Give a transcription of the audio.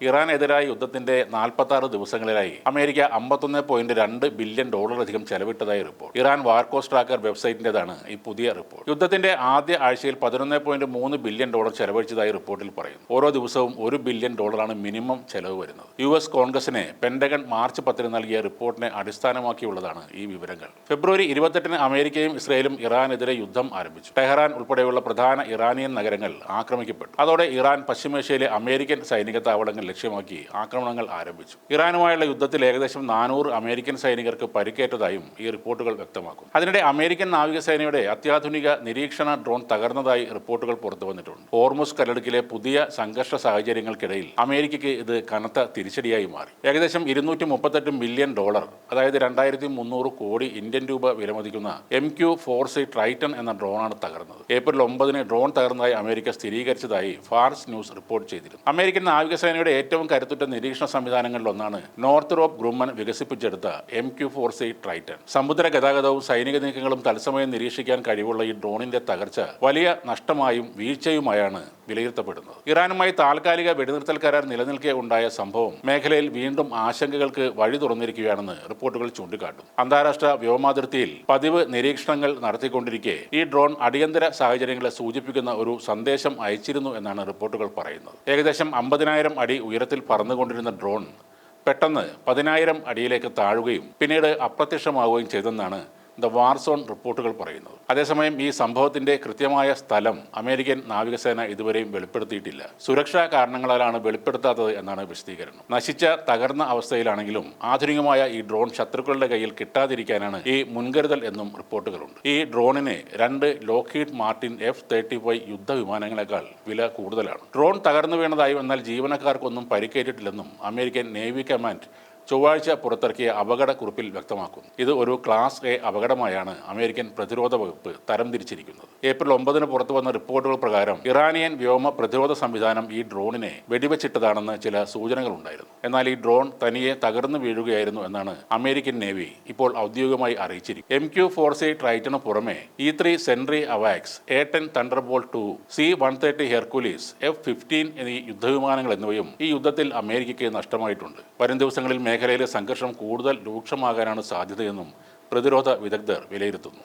ഇറാനെതിരായ യുദ്ധത്തിന്റെ 46 ദിവസങ്ങളിലായി America $51.2 billion അധികം ചെലവിട്ടതായി റിപ്പോർട്ട്. ഇറാൻ വാർകോസ് ട്രാക്കർ വെബ്സൈറ്റിന്റേതാണ് ഈ പുതിയ റിപ്പോർട്ട്. യുദ്ധത്തിന്റെ ആദ്യ ആഴ്ചയിൽ $11.3 ബില്യൺ ചെലവഴിച്ചതായി റിപ്പോർട്ടിൽ പറയുന്നു. ഓരോ ദിവസവും $1 ബില്യൺ മിനിമം ചെലവ് വരുന്നത്. US കോൺഗ്രസിന് പെന്റഗൺ മാർച്ച് 10 നൽകിയ റിപ്പോർട്ടിനെ അടിസ്ഥാനമാക്കിയുള്ളതാണ് ഈ വിവരങ്ങൾ. ഫെബ്രുവരി 28 അമേരിക്കയും ഇസ്രയേലും ഇറാനെതിരെ യുദ്ധം ആരംഭിച്ചു. ടെഹ്റാൻ ഉൾപ്പെടെയുള്ള പ്രധാന ഇറാനിയൻ നഗരങ്ങൾ ആക്രമിക്കപ്പെട്ടു. അതോടെ ഇറാൻ പശ്ചിമേഷ്യയിലെ അമേരിക്കൻ സൈനിക താവളങ്ങൾ ലക്ഷ്യമാക്കി ആക്രമണങ്ങൾ ആരംഭിച്ചു. ഇറാനുമായുള്ള യുദ്ധത്തിൽ ഏകദേശം 400 അമേരിക്കൻ സൈനികർക്ക് പരിക്കേറ്റതായും ഈ റിപ്പോർട്ടുകൾ വ്യക്തമാക്കുന്നു. അതിനിടെ അമേരിക്കൻ നാവികസേനയുടെ അത്യാധുനിക നിരീക്ഷണ ഡ്രോൺ തകർന്നതായി റിപ്പോർട്ടുകൾ പുറത്തുവന്നിട്ടുണ്ട്. ഹോർമുസ് കടലിടുക്കിലെ പുതിയ സംഘർഷ സാഹചര്യങ്ങൾക്കിടയിൽ അമേരിക്കയ്ക്ക് ഇത് കനത്ത തിരിച്ചടിയായി മാറി. ഏകദേശം $238 മില്യൺ, അതായത് 2300 കോടി ഇന്ത്യൻ രൂപ വിലമതിക്കുന്ന MQ-4C ട്രൈറ്റൺ എന്ന ഡ്രോണാണ് തകർന്നത്. ഏപ്രിൽ 9 ഡ്രോൺ തകർന്നതായി അമേരിക്ക സ്ഥിരീകരിച്ചതായി ഫാർസ് ന്യൂസ് റിപ്പോർട്ട് ചെയ്തിരുന്നു. അമേരിക്കൻ നാവികസേനയുടെ ഏറ്റവും കരുത്തുറ്റ നിരീക്ഷണ സംവിധാനങ്ങളിലൊന്നാണ് നോർത്ത് ഗ്രൂമൻ വികസിപ്പിച്ചെടുത്ത MQ-4C ട്രൈറ്റൺ. സമുദ്ര ഗതാഗതവും സൈനിക നീക്കങ്ങളും തത്സമയം നിരീക്ഷിക്കാൻ കഴിവുള്ള ഈ ഡ്രോണിന്റെ തകർച്ച വലിയ നഷ്ടമായും വീഴ്ചയുമായാണ് വിലയിരുത്തപ്പെടുന്നത്. ഇറാനുമായി താൽക്കാലിക വെടിനിർത്തൽ കരാർ നിലനിൽക്കെ ഉണ്ടായ സംഭവം മേഖലയിൽ വീണ്ടും ആശങ്കകൾക്ക് വഴി തുറന്നിരിക്കുകയാണെന്ന് റിപ്പോർട്ടുകൾ ചൂണ്ടിക്കാട്ടും. അന്താരാഷ്ട്ര വ്യോമാതിർത്തിയിൽ പതിവ് നിരീക്ഷണങ്ങൾ നടത്തിക്കൊണ്ടിരിക്കെ ഈ ഡ്രോൺ അടിയന്തര സാഹചര്യങ്ങളെ സൂചിപ്പിക്കുന്ന ഒരു സന്ദേശം അയച്ചിരുന്നു എന്നാണ് റിപ്പോർട്ടുകൾ പറയുന്നത്. ഏകദേശം 50,000 അടി ഉയരത്തിൽ പറന്നുകൊണ്ടിരുന്ന ഡ്രോൺ പെട്ടെന്ന് 10,000 അടിയിലേക്ക് താഴുകയും പിന്നീട് അപ്രത്യക്ഷമാവുകയും ചെയ്തെന്നാണ് ദ വാർസോൺ റിപ്പോർട്ടുകൾ പറയുന്നത്. അതേസമയം ഈ സംഭവത്തിന്റെ കൃത്യമായ സ്ഥലം അമേരിക്കൻ നാവികസേന ഇതുവരെയും വെളിപ്പെടുത്തിയിട്ടില്ല. സുരക്ഷാ കാരണങ്ങളാലാണ് വെളിപ്പെടുത്താത്തത് എന്നാണ് വിശദീകരണം. നശിച്ച തകർന്ന അവസ്ഥയിലാണെങ്കിലും ആധുനികമായ ഈ ഡ്രോൺ ശത്രുക്കളുടെ കയ്യിൽ കിട്ടാതിരിക്കാനാണ് ഈ മുൻകരുതൽ എന്നും റിപ്പോർട്ടുകളുണ്ട്. ഈ ഡ്രോണിന് 2 ലോക്ഹീഡ് മാർട്ടിൻ F-35 യുദ്ധവിമാനങ്ങളെക്കാൾ വില കൂടുതലാണ്. ഡ്രോൺ തകർന്നു വീണതായും എന്നാൽ ജീവനക്കാർക്കൊന്നും പരിക്കേറ്റിട്ടില്ലെന്നും അമേരിക്കൻ നേവി കമാൻഡ് ചൊവ്വാഴ്ച പുറത്തിറക്കിയ അപകടക്കുറിപ്പിൽ വ്യക്തമാക്കുന്നു. ഇത് ഒരു ക്ലാസ് A അപകടമായാണ് അമേരിക്കൻ പ്രതിരോധ വകുപ്പ് തരംതിരിച്ചിരിക്കുന്നത്. ഏപ്രിൽ 9 പുറത്തു വന്ന റിപ്പോർട്ടുകൾ പ്രകാരം ഇറാനിയൻ വ്യോമ പ്രതിരോധ സംവിധാനം ഈ ഡ്രോണിനെ വെടിവെച്ചിട്ടതാണെന്ന് ചില സൂചനകളുണ്ടായിരുന്നു. എന്നാൽ ഈ ഡ്രോൺ തനിയെ തകർന്നു വീഴുകയായിരുന്നു എന്നാണ് അമേരിക്കൻ നേവി ഇപ്പോൾ ഔദ്യോഗികമായി അറിയിച്ചിരിക്കുന്നത്. MQ-4C ട്രൈറ്റന് പുറമെ E-3 sentry AVAX, A-10 thunderbolt 2, C-130 Hercules, F-15 എന്നീ യുദ്ധവിമാനങ്ങൾ എന്നിവയും ഈ യുദ്ധത്തിൽ അമേരിക്കയ്ക്ക് നഷ്ടമായിട്ടുണ്ട്. വരും ദിവസങ്ങളിൽ മേഖലയിലെ സംഘർഷം കൂടുതൽ രൂക്ഷമാകാനാണ് സാധ്യതയെന്നും പ്രതിരോധ വിദഗ്ധർ വിലയിരുത്തുന്നു.